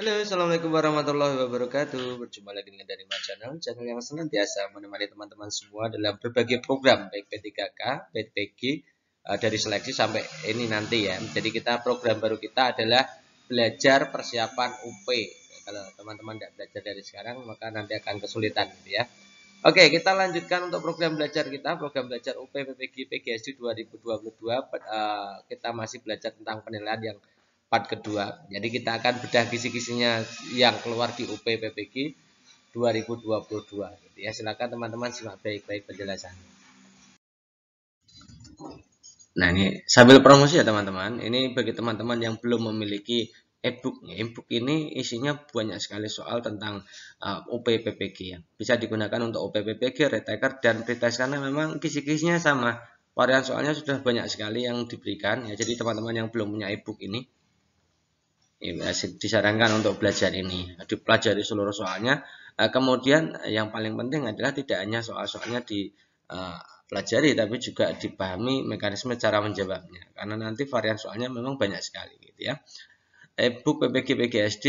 Halo, assalamualaikum warahmatullahi wabarakatuh. Berjumpa lagi dengan dari channel yang senantiasa menemani teman-teman semua dalam berbagai program baik P3K, PTPG, dari seleksi sampai ini nanti ya. Jadi program baru kita adalah belajar persiapan UP. Kalau teman-teman tidak belajar dari sekarang maka nanti akan kesulitan gitu ya. Oke, kita lanjutkan untuk program belajar kita, program belajar UP PPG PGSD 2022. Kita masih belajar tentang penilaian yang part kedua. Jadi kita akan bedah kisi-kisinya yang keluar di UP PPG 2022 gitu ya. Silakan teman-teman simak baik-baik penjelasannya. Nah, ini sambil promosi ya teman-teman. Ini bagi teman-teman yang belum memiliki e-booknya. E-book ini isinya banyak sekali soal tentang UP PPG ya. Bisa digunakan untuk UP PPG, retake dan pretest karena memang kisi-kisinya sama. Varian soalnya sudah banyak sekali yang diberikan ya. Jadi teman-teman yang belum punya e-book ini ya, disarankan untuk belajar ini, dipelajari seluruh soalnya. Kemudian yang paling penting adalah tidak hanya soal-soalnya dipelajari, tapi juga dipahami mekanisme cara menjawabnya. Karena nanti varian soalnya memang banyak sekali, gitu ya. E-book PPG PGSD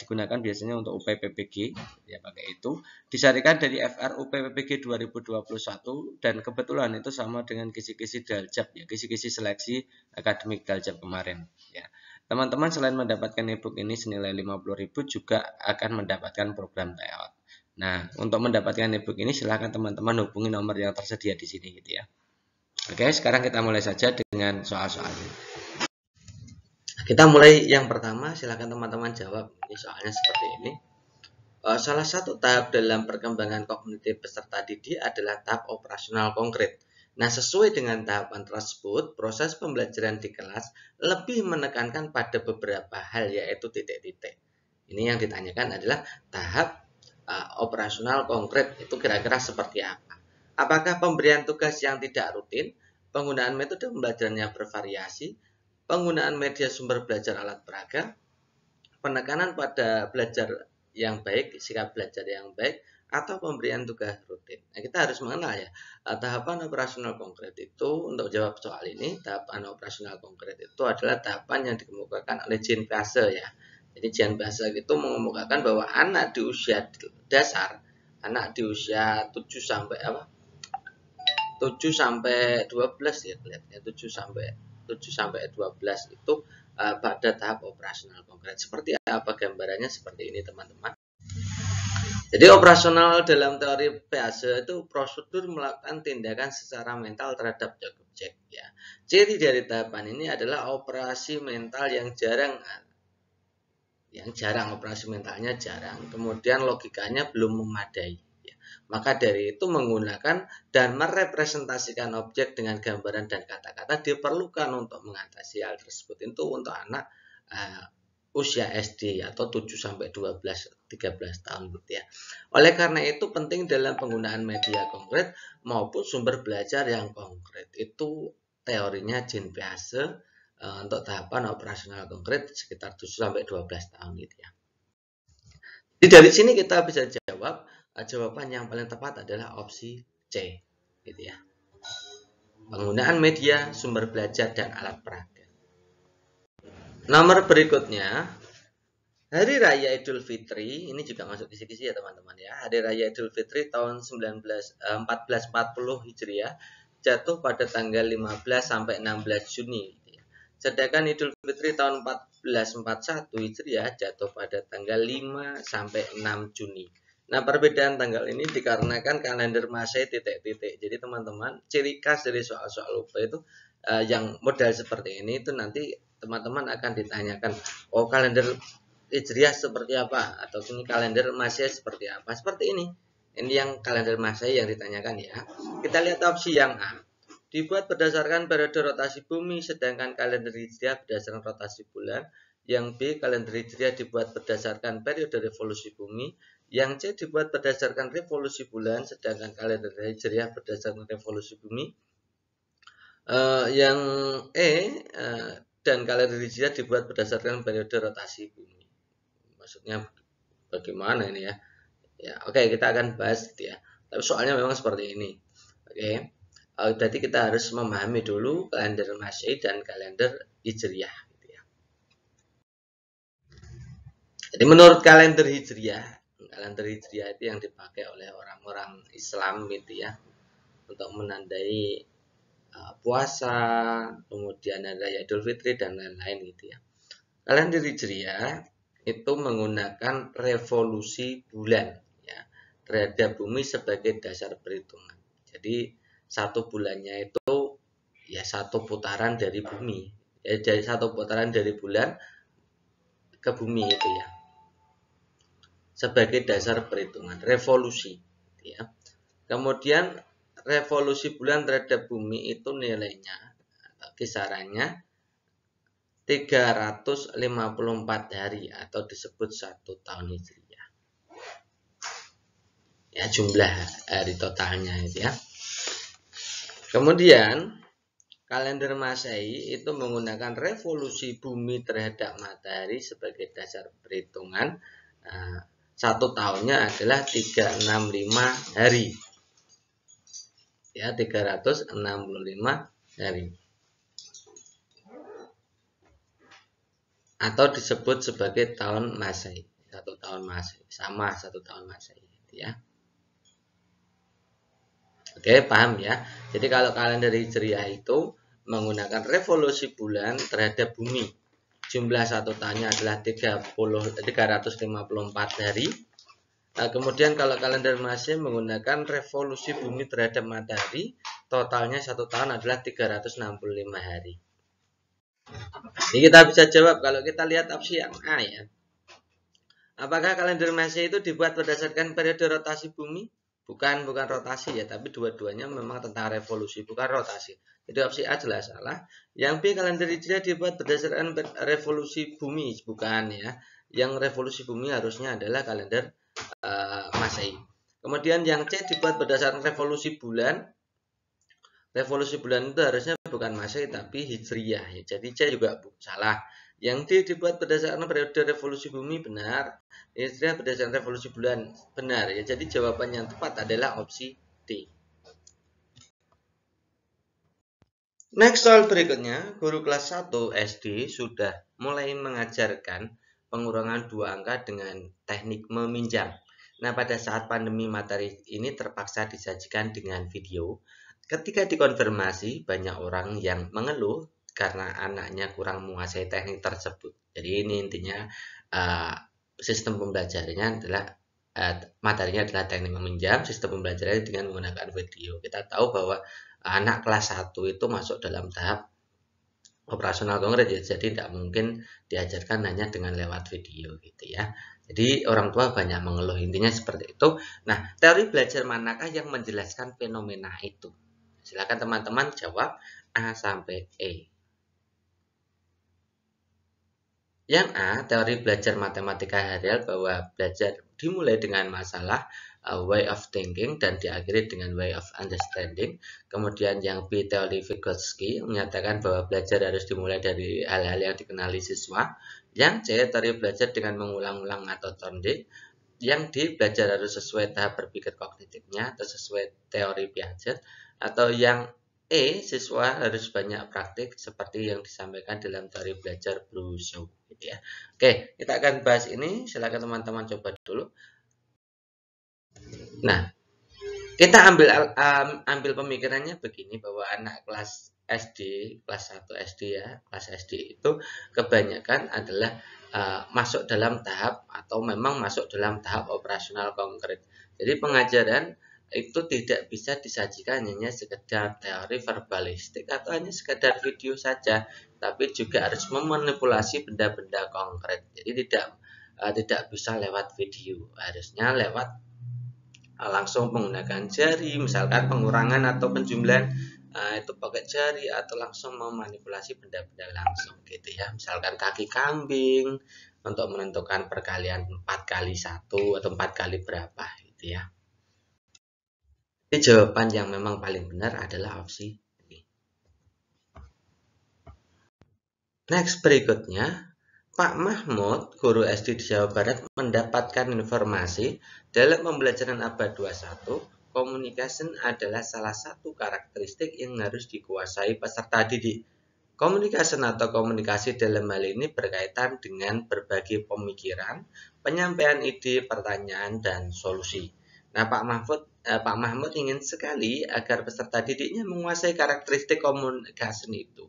digunakan biasanya untuk UP PPG, ya pakai itu. Disarikan dari FR UP PPG 2021 dan kebetulan itu sama dengan kisi-kisi Daljab ya, kisi-kisi seleksi akademik Daljab kemarin, ya. Teman-teman selain mendapatkan e-book ini senilai 50.000 juga akan mendapatkan program tryout. Nah, untuk mendapatkan e-book ini silahkan teman-teman hubungi nomor yang tersedia di sini gitu ya. Oke, sekarang kita mulai saja dengan soal-soalnya. Kita mulai yang pertama, silahkan teman-teman jawab. Ini soalnya seperti ini. Salah satu tahap dalam perkembangan kognitif peserta didik adalah tahap operasional konkret. Nah, sesuai dengan tahapan tersebut, proses pembelajaran di kelas lebih menekankan pada beberapa hal, yaitu titik-titik. Ini yang ditanyakan adalah tahap operasional konkret itu kira-kira seperti apa? Apakah pemberian tugas yang tidak rutin, penggunaan metode pembelajaran yang bervariasi, penggunaan media sumber belajar alat peraga, penekanan pada belajar yang baik, sikap belajar yang baik, atau pemberian tugas rutin. Nah, kita harus mengenal ya, tahapan operasional konkret itu, untuk jawab soal ini, tahapan operasional konkret itu adalah tahapan yang dikemukakan oleh Jean Piaget ya. Jadi Jean Piaget itu mengemukakan bahwa anak di usia dasar, anak di usia 7 sampai 12 ya kelihatannya 7 sampai 12 itu pada tahap operasional konkret. Seperti apa gambarannya? Seperti ini teman-teman. Jadi operasional dalam teori Piaget itu prosedur melakukan tindakan secara mental terhadap objek ya. Ciri dari tahapan ini adalah operasi mental yang jarang, operasi mentalnya jarang, kemudian logikanya belum memadai. Maka dari itu menggunakan dan merepresentasikan objek dengan gambaran dan kata-kata diperlukan untuk mengatasi hal tersebut. Itu untuk anak usia SD atau 7 sampai 13 tahun gitu ya. Oleh karena itu penting dalam penggunaan media konkret maupun sumber belajar yang konkret. Itu teorinya Jean Piaget untuk tahapan operasional konkret sekitar 7 sampai 12 tahun gitu ya. Jadi dari sini kita bisa jawab, jawaban yang paling tepat adalah opsi C gitu ya. Penggunaan media, sumber belajar dan alat peraga. Nomor berikutnya, Hari Raya Idul Fitri, ini juga masuk kisi-kisi ya teman-teman ya. Hari Raya Idul Fitri tahun 1440 Hijriah jatuh pada tanggal 15 sampai 16 Juni. Sedangkan Idul Fitri tahun 1441 Hijriah jatuh pada tanggal 5 sampai 6 Juni. Nah, perbedaan tanggal ini dikarenakan kalender Masehi titik-titik. Jadi teman-teman, ciri khas dari soal-soal UP itu yang modal seperti ini itu nanti teman-teman akan ditanyakan, oh kalender Hijriah seperti apa, atau ini kalender Masehi seperti apa. Seperti ini. Ini yang kalender Masehi yang ditanyakan ya. Kita lihat opsi yang A. Dibuat berdasarkan periode rotasi bumi, sedangkan kalender Hijriah berdasarkan rotasi bulan. Yang B, kalender Hijriah dibuat berdasarkan periode revolusi bumi. Yang C, dibuat berdasarkan revolusi bulan, sedangkan kalender Hijriah berdasarkan revolusi bumi. Yang E, dan kalender Hijriah dibuat berdasarkan periode rotasi bumi. Maksudnya bagaimana ini ya? Ya, oke, kita akan bahas gitu ya. Tapi soalnya memang seperti ini. Oke. Berarti kita harus memahami dulu kalender Masehi dan kalender Hijriah gitu ya. Jadi menurut kalender Hijriah itu yang dipakai oleh orang-orang Islam gitu ya, untuk menandai puasa, kemudian ada Idul Fitri dan lain-lain gitu ya. Kalender Hijriah itu menggunakan revolusi bulan ya terhadap bumi sebagai dasar perhitungan. Jadi satu bulannya itu ya satu putaran dari bumi. Ya, jadi satu putaran dari bulan ke bumi itu ya. Sebagai dasar perhitungan revolusi ya. Kemudian revolusi bulan terhadap bumi itu nilainya kisarannya 354 hari atau disebut 1 tahun Hijriah. Ya, jumlah hari totalnya itu ya. Kemudian kalender Masehi itu menggunakan revolusi bumi terhadap matahari sebagai dasar perhitungan. 1 tahunnya adalah 365 hari. Ya, 365 hari. Atau disebut sebagai tahun Masehi. 1 tahun Masehi, sama 1 tahun Masehi ya. Oke, paham ya. Jadi kalau kalender Hijriah itu menggunakan revolusi bulan terhadap bumi. Jumlah 1 tahunnya adalah 354 hari. Kemudian kalau kalender Masehi menggunakan revolusi bumi terhadap matahari, totalnya 1 tahun adalah 365 hari. Jadi kita bisa jawab kalau kita lihat opsi yang A ya. Apakah kalender Masehi itu dibuat berdasarkan periode rotasi bumi? Bukan rotasi ya, tapi dua-duanya memang tentang revolusi, bukan rotasi. Jadi opsi A jelas salah. Yang B, kalender Hijriah dibuat berdasarkan revolusi bumi, bukan ya. Yang revolusi bumi harusnya adalah kalender Masehi. Kemudian yang C dibuat berdasarkan revolusi bulan. Revolusi bulan itu harusnya bukan Masehi tapi Hijriah ya. Jadi C juga salah. Yang D dibuat berdasarkan periode revolusi bumi, benar. Hijriah berdasarkan revolusi bulan, benar ya. Jadi jawaban yang tepat adalah opsi D. Next soal berikutnya, guru kelas 1 SD sudah mulai mengajarkan pengurangan 2 angka dengan teknik meminjam. Nah, pada saat pandemi materi ini terpaksa disajikan dengan video. Ketika dikonfirmasi, banyak orang yang mengeluh karena anaknya kurang menguasai teknik tersebut. Jadi ini intinya sistem pembelajarannya adalah materinya adalah teknik meminjam, sistem pembelajarannya dengan menggunakan video. Kita tahu bahwa anak kelas 1 itu masuk dalam tahap operasional konkret ya, jadi tidak mungkin diajarkan hanya dengan lewat video gitu ya. Jadi orang tua banyak mengeluh, intinya seperti itu. Nah, teori belajar manakah yang menjelaskan fenomena itu? Silakan teman-teman jawab A sampai E. Yang A, teori belajar matematika harian bahwa belajar dimulai dengan masalah way of thinking dan diakhiri dengan way of understanding. Kemudian yang B, teori Vygotsky menyatakan bahwa belajar harus dimulai dari hal-hal yang dikenali siswa. Yang C, teori belajar dengan mengulang-ulang atau learning. Yang D, belajar harus sesuai tahap berpikir kognitifnya atau sesuai teori Piaget. Atau yang E, siswa harus banyak praktik seperti yang disampaikan dalam teori belajar Brushow gitu ya. Oke, kita akan bahas ini. Silakan teman-teman coba dulu. Nah, kita ambil pemikirannya begini bahwa anak kelas SD, kelas 1 SD ya, kelas SD itu kebanyakan adalah masuk dalam tahap atau memang masuk dalam tahap operasional konkret. Jadi pengajaran itu tidak bisa disajikan hanya sekedar teori verbalistik atau hanya sekedar video saja, tapi juga harus memanipulasi benda-benda konkret. Jadi tidak bisa lewat video, harusnya lewat langsung menggunakan jari, misalkan pengurangan atau penjumlahan itu pakai jari atau langsung memanipulasi benda-benda langsung gitu ya. Misalkan kaki kambing untuk menentukan perkalian 4 kali 1 atau 4 kali berapa gitu ya. Jadi jawaban yang memang paling benar adalah opsi B. Next berikutnya, Pak Mahmud, guru SD di Jawa Barat, mendapatkan informasi dalam pembelajaran abad 21, communication adalah salah satu karakteristik yang harus dikuasai peserta didik. Communication atau komunikasi dalam hal ini berkaitan dengan berbagi pemikiran, penyampaian ide, pertanyaan, dan solusi. Nah, Pak Mahmud ingin sekali agar peserta didiknya menguasai karakteristik komunikasi itu.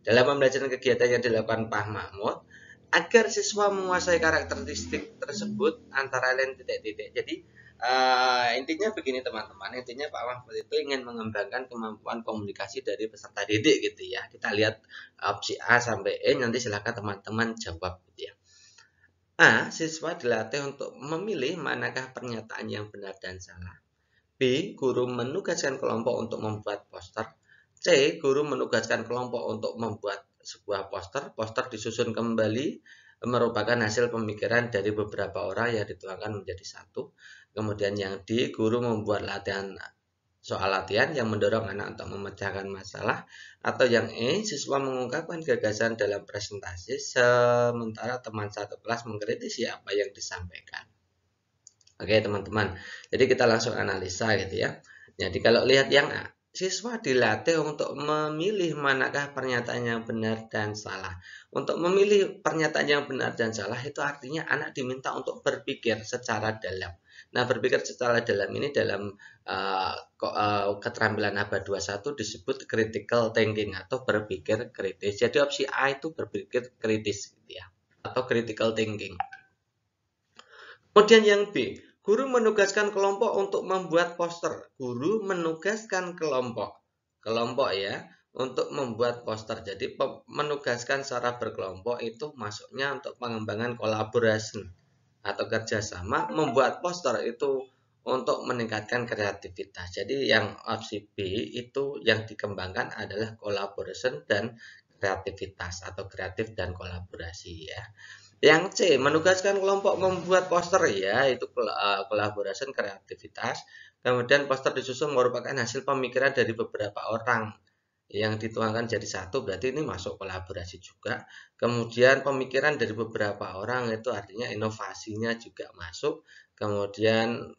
Dalam pembelajaran kegiatan yang dilakukan Pak Mahmud, agar siswa menguasai karakteristik tersebut antara lain titik-titik. Jadi intinya begini teman-teman, intinya Pak Mahfud itu ingin mengembangkan kemampuan komunikasi dari peserta didik gitu ya. Kita lihat opsi A sampai E, nanti silahkan teman-teman jawab gitu ya. A. Siswa dilatih untuk memilih manakah pernyataan yang benar dan salah. B. Guru menugaskan kelompok untuk membuat poster. C. Guru menugaskan kelompok untuk membuat sebuah poster. Poster disusun kembali merupakan hasil pemikiran dari beberapa orang yang dituangkan menjadi satu. Kemudian yang D. Guru membuat soal latihan yang mendorong anak untuk memecahkan masalah. Atau yang E. Siswa mengungkapkan gagasan dalam presentasi sementara teman satu kelas mengkritisi apa yang disampaikan. Oke teman-teman, jadi kita langsung analisa gitu ya. Jadi kalau lihat yang A, siswa dilatih untuk memilih manakah pernyataan yang benar dan salah. Untuk memilih pernyataan yang benar dan salah itu artinya anak diminta untuk berpikir secara dalam. Nah, berpikir secara dalam ini dalam keterampilan ABA 21 disebut critical thinking atau berpikir kritis. Jadi opsi A itu berpikir kritis gitu ya, atau critical thinking. Kemudian yang B, guru menugaskan kelompok untuk membuat poster. Guru menugaskan kelompok ya, untuk membuat poster. Jadi menugaskan secara berkelompok itu masuknya untuk pengembangan kolaborasi atau kerjasama. Membuat poster itu untuk meningkatkan kreativitas. Jadi yang opsi B itu yang dikembangkan adalah collaboration dan kreativitas atau kreatif dan kolaborasi ya. Yang C, menugaskan kelompok membuat poster ya, itu kolaborasi kreativitas. Kemudian poster disusun merupakan hasil pemikiran dari beberapa orang yang dituangkan jadi satu, berarti ini masuk kolaborasi juga. Kemudian pemikiran dari beberapa orang itu artinya inovasinya juga masuk. Kemudian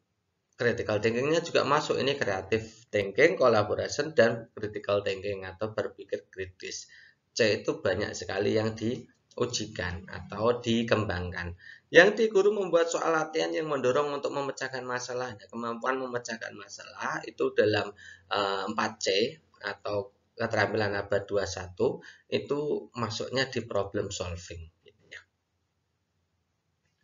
critical thinkingnya juga masuk, ini creative thinking, collaboration, dan critical thinking atau berpikir kritis. C itu banyak sekali yang diujikan atau dikembangkan. Yang di guru membuat soal latihan yang mendorong untuk memecahkan masalah. Kemampuan memecahkan masalah itu dalam 4C atau keterampilan ABA 21 itu masuknya di problem solving.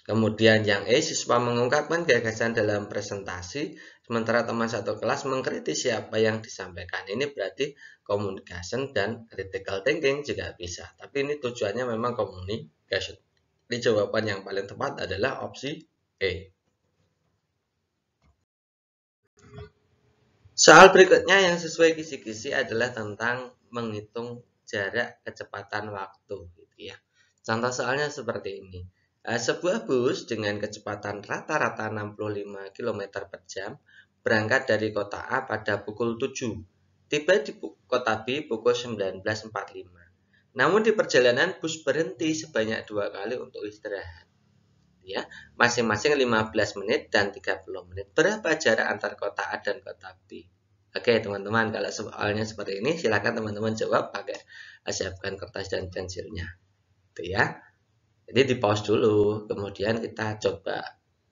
Kemudian yang E, siswa mengungkapkan gagasan dalam presentasi, sementara teman satu kelas mengkritisi apa yang disampaikan. Ini berarti communication dan critical thinking juga bisa. Tapi ini tujuannya memang communication. Jadi jawaban yang paling tepat adalah opsi E. Soal berikutnya yang sesuai kisi-kisi adalah tentang menghitung jarak kecepatan waktu. Gitu ya. Contoh soalnya seperti ini. Sebuah bus dengan kecepatan rata-rata 65 km per jam berangkat dari kota A pada pukul 7, tiba di kota B pukul 19.45. Namun di perjalanan bus berhenti sebanyak 2 kali untuk istirahat. Ya, masing-masing 15 menit dan 30 menit. Berapa jarak antar kota A dan kota B? Oke, teman-teman, kalau soalnya seperti ini silakan teman-teman jawab pakai siapkan kertas dan pensilnya. Itu ya. Jadi di pause dulu, kemudian kita coba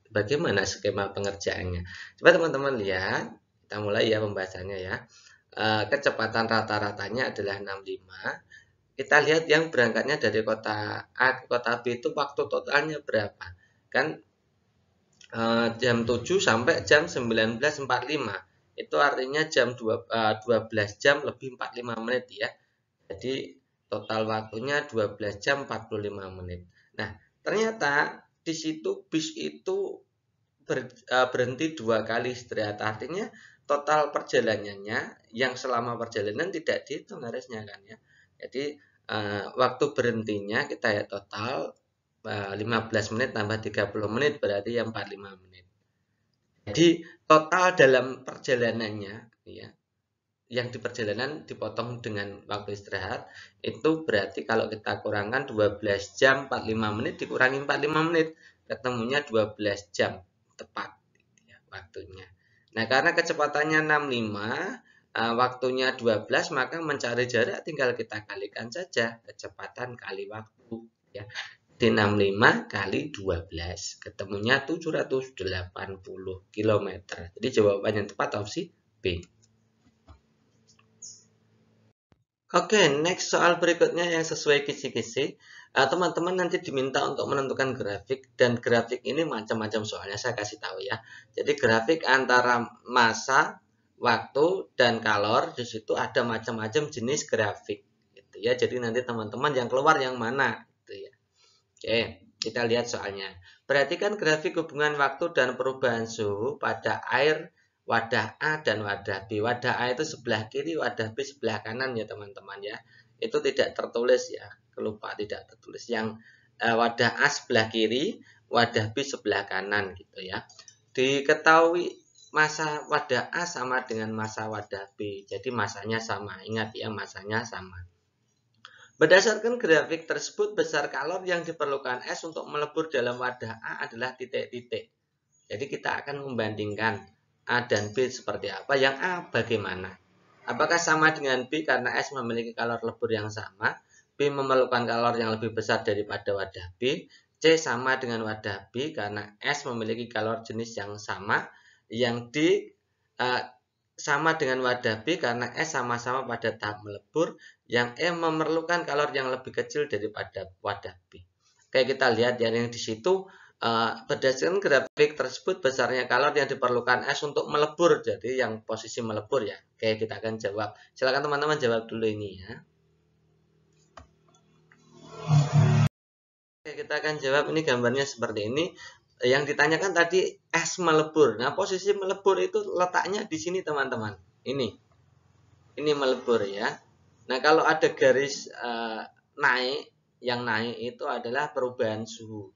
bagaimana skema pengerjaannya. Coba teman-teman lihat, kita mulai ya pembahasannya ya. Kecepatan rata-ratanya adalah 65. Kita lihat yang berangkatnya dari kota A ke kota B itu waktu totalnya berapa? Kan jam 7 sampai jam 19.45. Itu artinya jam 12 jam lebih 45 menit ya. Jadi total waktunya 12 jam 45 menit. Nah, ternyata di situ bis itu berhenti 2 kali istirahat. Artinya total perjalanannya yang selama perjalanan tidak dihitung harusnya kan ya. Jadi waktu berhentinya kita ya total 15 menit tambah 30 menit berarti yang 45 menit. Jadi total dalam perjalanannya ya, yang di perjalanan dipotong dengan waktu istirahat itu berarti kalau kita kurangkan 12 jam 45 menit dikurangi 45 menit ketemunya 12 jam tepat ya, waktunya. Nah, karena kecepatannya 65 waktunya 12, maka mencari jarak tinggal kita kalikan saja kecepatan kali waktu ya. D65 kali 12 ketemunya 780 km. Jadi jawaban yang tepat opsi B. Oke, next soal berikutnya yang sesuai kisi-kisi. Teman-teman nanti diminta untuk menentukan grafik, dan grafik ini macam-macam soalnya, saya kasih tahu ya. Jadi grafik antara massa, waktu, dan kalor, di situ ada macam-macam jenis grafik gitu ya. Jadi nanti teman-teman yang keluar yang mana gitu ya. Oke, kita lihat soalnya. Perhatikan grafik hubungan waktu dan perubahan suhu pada air wadah A dan wadah B. Wadah A itu sebelah kiri, wadah B sebelah kanan ya teman-teman ya. Itu tidak tertulis ya, lupa tidak tertulis. Yang wadah A sebelah kiri, wadah B sebelah kanan gitu ya. Diketahui massa wadah A sama dengan massa wadah B. Jadi massanya sama. Ingat ya, massanya sama. Berdasarkan grafik tersebut, besar kalor yang diperlukan es untuk melebur dalam wadah A adalah titik-titik. Jadi kita akan membandingkan A dan B seperti apa. Yang A bagaimana? Apakah sama dengan B karena es memiliki kalor lebur yang sama? B memerlukan kalor yang lebih besar daripada wadah B. C sama dengan wadah B karena es memiliki kalor jenis yang sama. Yang D sama dengan wadah B karena es sama-sama pada tahap melebur. Yang E memerlukan kalor yang lebih kecil daripada wadah B. Oke, kita lihat ya, yang di situ berdasarkan grafik tersebut besarnya kalor yang diperlukan es untuk melebur. Jadi yang posisi melebur ya. Oke, kita akan jawab. Silakan teman-teman jawab dulu ini ya. Oke, kita akan jawab. Ini gambarnya seperti ini. Yang ditanyakan tadi es melebur. Nah, posisi melebur itu letaknya di sini teman-teman. Ini melebur ya. Nah, kalau ada garis naik, yang naik itu adalah perubahan suhu.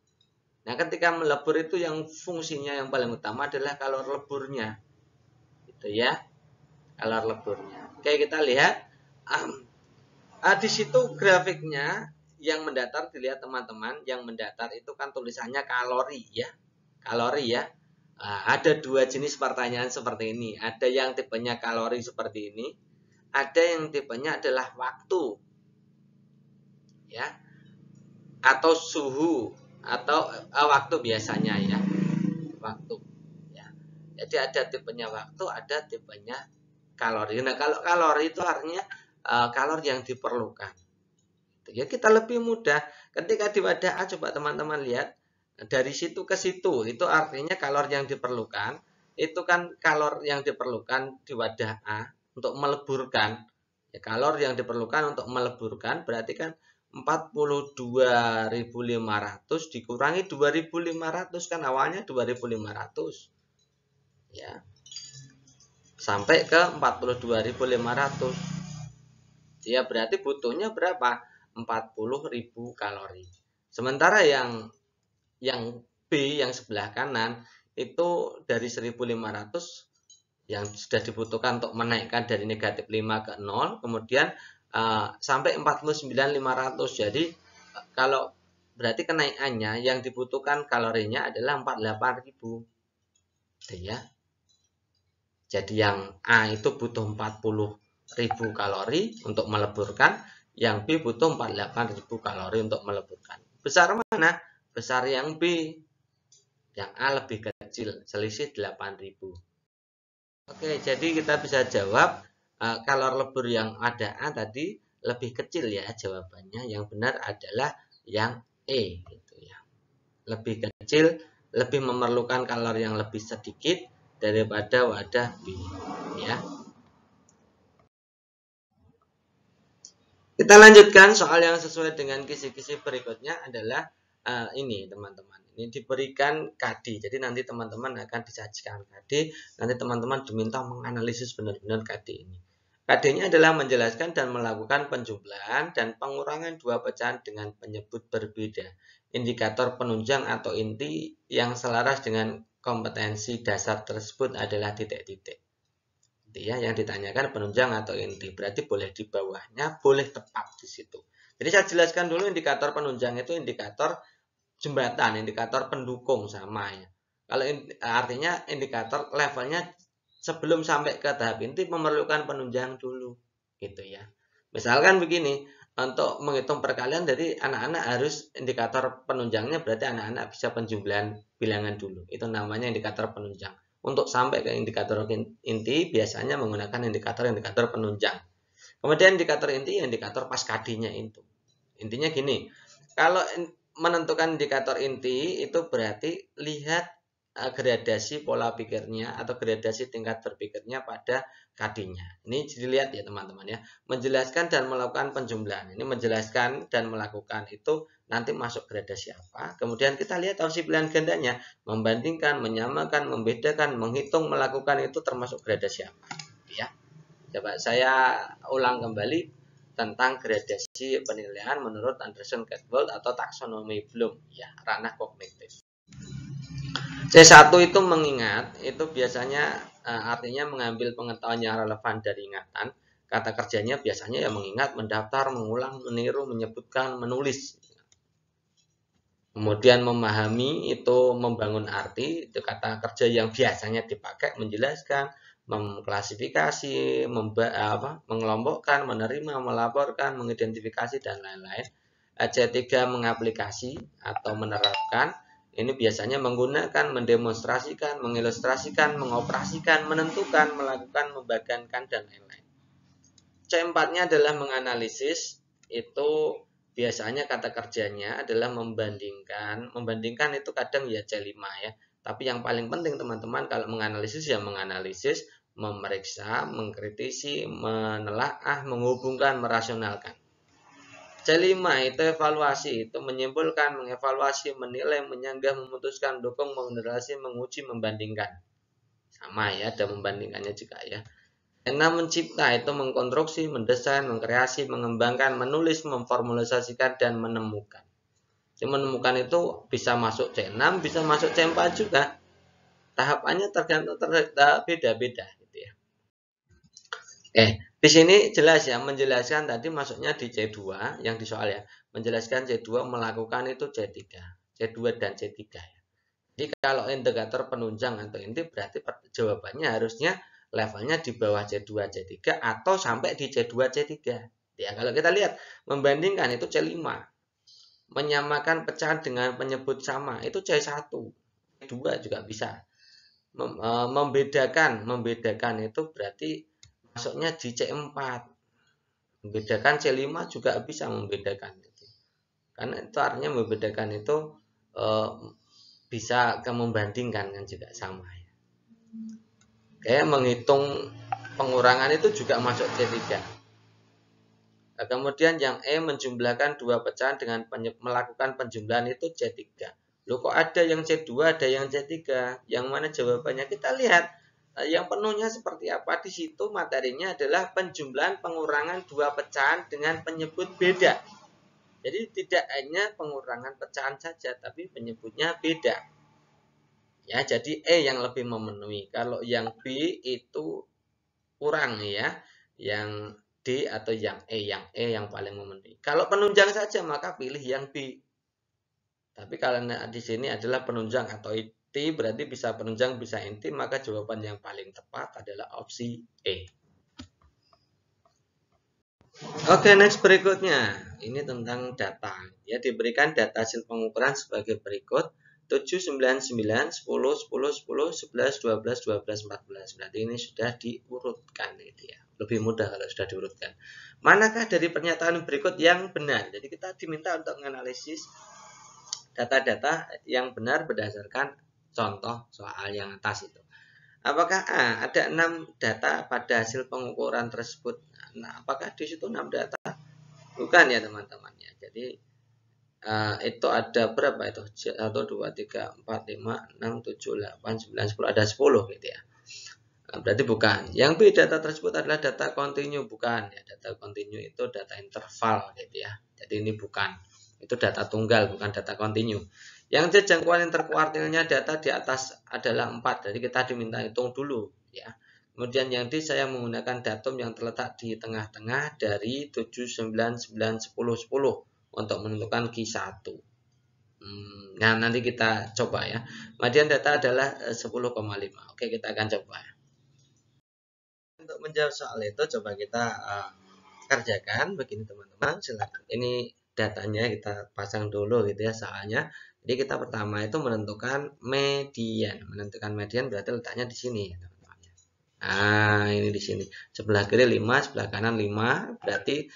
Nah, ketika melebur itu yang fungsinya yang paling utama adalah kalor leburnya. Gitu ya. Kalor leburnya. Oke, kita lihat di situ grafiknya. Yang mendatar dilihat teman-teman, yang mendatar itu kan tulisannya kalori ya. Kalori ya. Ada dua jenis pertanyaan seperti ini. Ada yang tipenya kalori seperti ini. Ada yang tipenya adalah waktu. Ya. Atau suhu atau waktu biasanya ya. Waktu. Ya. Jadi ada tipenya waktu, ada tipenya kalori. Nah, kalau kalori itu artinya kalor yang diperlukan. Ya, kita lebih mudah ketika di wadah A, coba teman-teman lihat dari situ ke situ, itu artinya kalor yang diperlukan itu kan kalor yang diperlukan di wadah A untuk meleburkan ya, kalor yang diperlukan untuk meleburkan berarti kan 42.500 dikurangi 2.500 kan awalnya 2.500 ya sampai ke 42.500 ya, berarti butuhnya berapa? 40.000 kalori. Sementara yang B yang sebelah kanan itu dari 1.500 yang sudah dibutuhkan untuk menaikkan dari negatif 5 ke 0, kemudian sampai 49.500. Jadi kalau berarti kenaikannya yang dibutuhkan kalorinya adalah 48.000. Ya. Jadi yang A itu butuh 40.000 kalori untuk meleburkan, yang B butuh 48.000 kalori untuk meleburkan. Besar mana? Besar yang B. Yang A lebih kecil, selisih 8.000. Oke, jadi kita bisa jawab kalor lebur yang ada A tadi lebih kecil ya jawabannya. Yang benar adalah yang E gitu ya. Lebih kecil, lebih memerlukan kalor yang lebih sedikit daripada wadah B ya. Kita lanjutkan soal yang sesuai dengan kisi-kisi berikutnya adalah ini teman-teman. Ini diberikan KD. Jadi nanti teman-teman akan disajikan KD. Nanti teman-teman diminta menganalisis benar-benar KD ini. KD-nya adalah menjelaskan dan melakukan penjumlahan dan pengurangan dua pecahan dengan penyebut berbeda. Indikator penunjang atau inti yang selaras dengan kompetensi dasar tersebut adalah titik-titik. Ya, yang ditanyakan penunjang atau inti, berarti boleh di bawahnya, boleh tepat di situ. Jadi saya jelaskan dulu indikator penunjang itu indikator jembatan, indikator pendukung sama ya. Kalau artinya indikator levelnya sebelum sampai ke tahap inti memerlukan penunjang dulu, gitu ya. Misalkan begini, untuk menghitung perkalian, jadi anak-anak harus indikator penunjangnya berarti anak-anak bisa penjumlahan bilangan dulu. Itu namanya indikator penunjang. Untuk sampai ke indikator inti biasanya menggunakan indikator-indikator penunjang. Kemudian indikator inti, indikator Pascadi-nya itu. Intinya gini, kalau menentukan indikator inti itu berarti lihat gradasi pola pikirnya atau gradasi tingkat berpikirnya pada kadinya. Ini dilihat ya teman-teman ya. Menjelaskan dan melakukan penjumlahan. Ini menjelaskan dan melakukan itu nanti masuk gradasi apa. Kemudian kita lihat opsi pilihan gandanya. Membandingkan, menyamakan, membedakan, menghitung, melakukan itu termasuk gradasi apa. Ya. Coba saya ulang kembali tentang gradasi penilaian menurut Anderson Catbold atau taksonomi Bloom. Ya, ranah kognitif. C1 itu mengingat, itu biasanya artinya mengambil pengetahuan yang relevan dari ingatan. Kata kerjanya biasanya ya mengingat, mendaftar, mengulang, meniru, menyebutkan, menulis. Kemudian memahami itu membangun arti, itu kata kerja yang biasanya dipakai menjelaskan, mengklasifikasi, mengelompokkan, menerima, melaporkan, mengidentifikasi dan lain-lain. C3 mengaplikasi atau menerapkan. Ini biasanya menggunakan, mendemonstrasikan, mengilustrasikan, mengoperasikan, menentukan, melakukan, membagikan, dan lain-lain. C4-nya adalah menganalisis, itu biasanya kata kerjanya adalah membandingkan. Membandingkan itu kadang ya C5 ya. Tapi yang paling penting teman-teman kalau menganalisis ya menganalisis, memeriksa, mengkritisi, menelaah, menghubungkan, merasionalkan. C5 itu evaluasi, itu menyimpulkan, mengevaluasi, menilai, menyanggah, memutuskan, mendukung, mengeneralisasi, menguji, membandingkan. Sama ya, ada membandingkannya juga ya. C6 mencipta, itu mengkonstruksi, mendesain, mengkreasi, mengembangkan, menulis, memformulasikan, dan menemukan. Jadi menemukan itu bisa masuk C6, bisa masuk C4 juga. Tahapannya tergantung beda-beda gitu ya. Di sini jelas ya, menjelaskan tadi masuknya di C2 yang di soal ya. Menjelaskan C2 melakukan itu C3. C2 dan C3 ya. Jadi kalau indikator penunjang atau inti berarti jawabannya harusnya levelnya di bawah C2, C3 atau sampai di C2, C3. Ya, kalau kita lihat membandingkan itu C5. Menyamakan pecahan dengan penyebut sama itu C1. C2 juga bisa. Membedakan itu berarti masuknya di C4. Membedakan C5 juga bisa membedakan gitu. Karena itu artinya membedakan itu bisa membandingkan kan juga sama ya. Kayak menghitung pengurangan itu juga masuk C3. Nah, kemudian yang E menjumlahkan dua pecahan dengan melakukan penjumlahan itu C3. Loh kok ada yang C2, ada yang C3? Yang mana jawabannya? Kita lihat yang penuhnya seperti apa. Di situ materinya adalah penjumlahan pengurangan dua pecahan dengan penyebut beda. Jadi tidak hanya pengurangan pecahan saja, tapi penyebutnya beda. Ya, jadi E yang lebih memenuhi. Kalau yang B itu kurang ya. Yang D atau yang E yang paling memenuhi. Kalau penunjang saja maka pilih yang B. Tapi kalau di sini adalah penunjang atau inti, berarti bisa penunjang, bisa inti, maka jawaban yang paling tepat adalah opsi E. Oke, next berikutnya. Ini tentang data. Ya, diberikan data hasil pengukuran sebagai berikut. 7, 9, 9, 10, 10, 10, 11, 12, 12, 14. Berarti ini sudah diurutkan gitu ya. Lebih mudah kalau sudah diurutkan. Manakah dari pernyataan berikut yang benar? Jadi kita diminta untuk menganalisis data-data yang benar berdasarkan contoh soal yang atas itu. Apakah A, ada 6 data pada hasil pengukuran tersebut? Nah, apakah di situ 6 data? Bukan ya teman-teman ya. Jadi itu ada berapa itu? 1, 2, 3, 4, 5, 6, 7, 8, 9, 10. Ada 10 gitu ya. Nah, berarti bukan. Yang B, data tersebut adalah data kontinu. Bukan ya. Data kontinu itu data interval gitu ya. Jadi ini bukan. Itu data tunggal, bukan data kontinu. Yang C, jangkauan interkuartilnya data di atas adalah 4. Jadi kita diminta hitung dulu ya. Kemudian yang D, saya menggunakan datum yang terletak di tengah-tengah dari 7, 9, 9, 10, 10 untuk menentukan Q1. Nah, nanti kita coba ya. Kemudian data adalah 10,5. Oke, kita akan coba. Untuk menjawab soal itu coba kita kerjakan begini teman-teman. Silakan. Ini datanya kita pasang dulu gitu ya soalnya. Jadi kita pertama itu menentukan median. Menentukan median berarti letaknya di sini ya teman-teman. Nah, ini di sini. Sebelah kiri 5, sebelah kanan 5. Berarti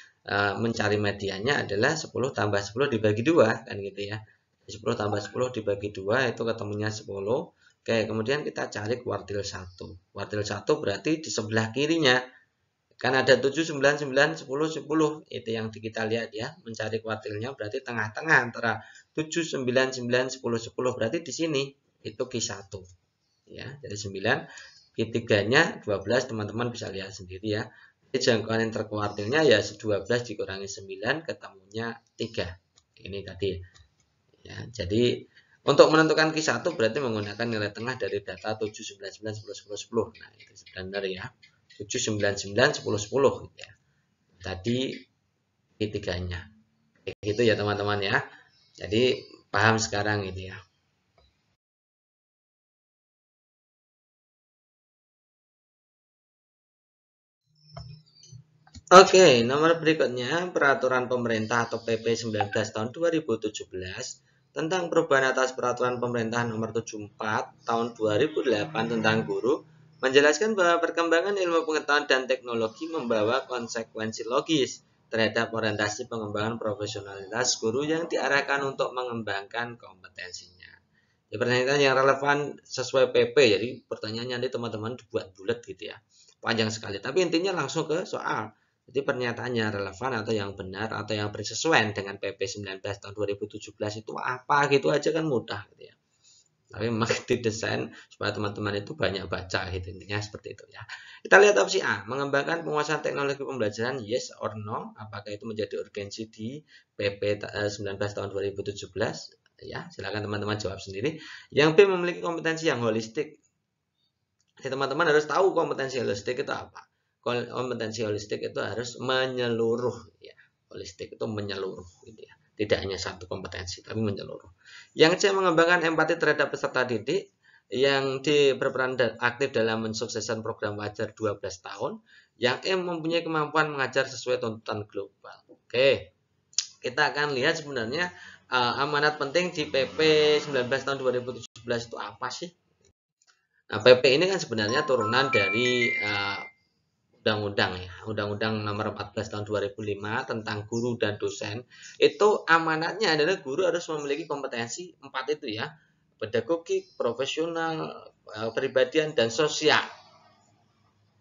mencari mediannya adalah 10 tambah 10 dibagi 2 kan gitu ya. 10 tambah 10 dibagi 2 itu ketemunya 10. Oke, kemudian kita cari kuartil 1. Kuartil 1 berarti di sebelah kirinya. Kan ada 7, 9, 9, 10, 10. Itu yang kita lihat ya. Mencari kuartilnya berarti tengah-tengah antara 7, 9, 9, 10, 10. Berarti di sini itu Q1. Ya, jadi 9. Q3-nya 12, teman-teman bisa lihat sendiri ya. Jadi jangkauan interkuartilnya ya 12 dikurangi 9 ketemunya 3. Ini tadi. Ya, jadi untuk menentukan Q1 berarti menggunakan nilai tengah dari data 7, 9, 9, 10, 10, 10. Nah, itu standar ya. 7, 9, 9, 10, 10 gitu ya. Tadi Q3-nya. Gitu ya teman-teman ya. Jadi paham sekarang gitu ya. Oke, nomor berikutnya Peraturan Pemerintah atau PP 19 tahun 2017 tentang perubahan atas Peraturan Pemerintah nomor 74 tahun 2008 tentang guru menjelaskan bahwa perkembangan ilmu pengetahuan dan teknologi membawa konsekuensi logis terhadap orientasi pengembangan profesionalitas guru yang diarahkan untuk mengembangkan kompetensinya. Ya, pertanyaan yang relevan sesuai PP, jadi pertanyaannya nanti teman-teman dibuat bulat gitu ya, panjang sekali. Tapi intinya langsung ke soal. Jadi pernyataannya relevan atau yang benar atau yang bersesuaian dengan PP 19 tahun 2017 itu apa gitu aja kan mudah gitu ya. Tapi memang didesain supaya teman-teman itu banyak baca gitu, intinya seperti itu ya. Kita lihat opsi A, mengembangkan penguasaan teknologi pembelajaran, yes or no, apakah itu menjadi urgensi di PP 19 tahun 2017? Ya, silakan teman-teman jawab sendiri. Yang B, memiliki kompetensi yang holistik. Jadi teman-teman harus tahu kompetensi holistik itu apa. Kompetensi holistik itu harus menyeluruh ya. Holistik itu menyeluruh gitu ya. Tidak hanya satu kompetensi tapi menyeluruh. Yang C, mengembangkan empati terhadap peserta didik yang berperan aktif dalam mensukseskan program wajar 12 tahun. Yang E, mempunyai kemampuan mengajar sesuai tuntutan global. Oke. Kita akan lihat sebenarnya amanat penting di PP 19 tahun 2017 itu apa sih? Nah, PP ini kan sebenarnya turunan dari undang-undang ya, Undang-Undang Nomor 14 Tahun 2005 tentang guru dan dosen. Itu amanatnya adalah guru harus memiliki kompetensi 4 itu ya, pedagogik, profesional, pribadian dan sosial.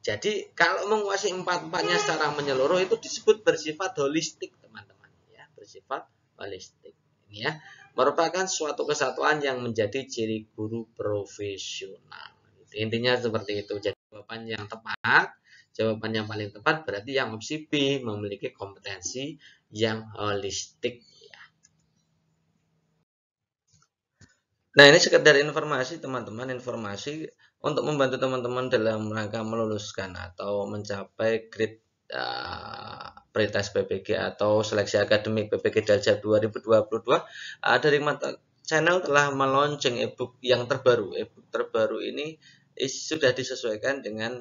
Jadi kalau menguasai empat-empatnya secara menyeluruh itu disebut bersifat holistik teman-teman ya, bersifat holistik. Ini ya, merupakan suatu kesatuan yang menjadi ciri guru profesional. Intinya seperti itu. Jadi jawaban yang paling tepat berarti yang opsi B, memiliki kompetensi yang holistik. Nah, ini sekedar informasi teman-teman, informasi untuk membantu teman-teman dalam rangka meluluskan atau mencapai grade pretest PPG atau seleksi akademik PPG Daljab 2022. Dari channel telah meluncurkan ebook yang terbaru. Ebook terbaru ini sudah disesuaikan dengan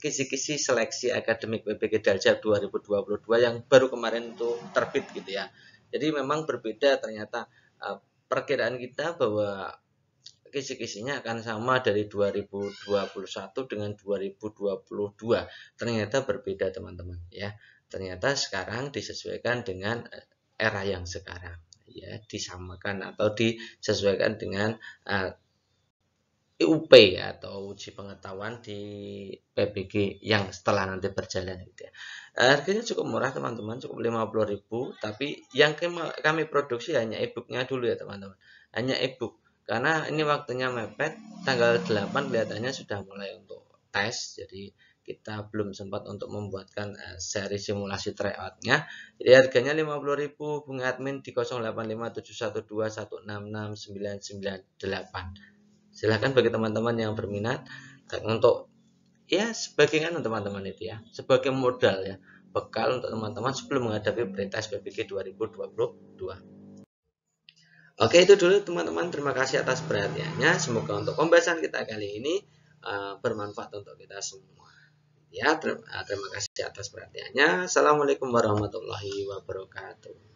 kisi-kisi seleksi akademik PPG Daljab 2022 yang baru kemarin itu terbit gitu ya. Jadi memang berbeda ternyata perkiraan kita bahwa kisi-kisinya akan sama dari 2021 dengan 2022. Ternyata berbeda teman-teman ya. Ternyata sekarang disesuaikan dengan era yang sekarang ya, disamakan atau disesuaikan dengan UP atau uji pengetahuan di PPG yang setelah nanti berjalan gitu ya. Harganya cukup murah teman-teman, cukup 50.000, tapi yang kami produksi hanya e-booknya dulu ya teman-teman. Hanya e-book karena ini waktunya mepet, tanggal 8 kelihatannya sudah mulai untuk tes, jadi kita belum sempat untuk membuatkan seri simulasi tryout-nya. Jadi harganya 50.000, hubungi admin di 085712166998. Silahkan bagi teman-teman yang berminat untuk ya sebagai teman-teman itu ya, sebagai modal ya, bekal untuk teman-teman sebelum menghadapi pretest PPG 2022. Oke, itu dulu teman-teman, terima kasih atas perhatiannya. Semoga untuk pembahasan kita kali ini bermanfaat untuk kita semua. Ya, terima kasih atas perhatiannya. Assalamualaikum warahmatullahi wabarakatuh.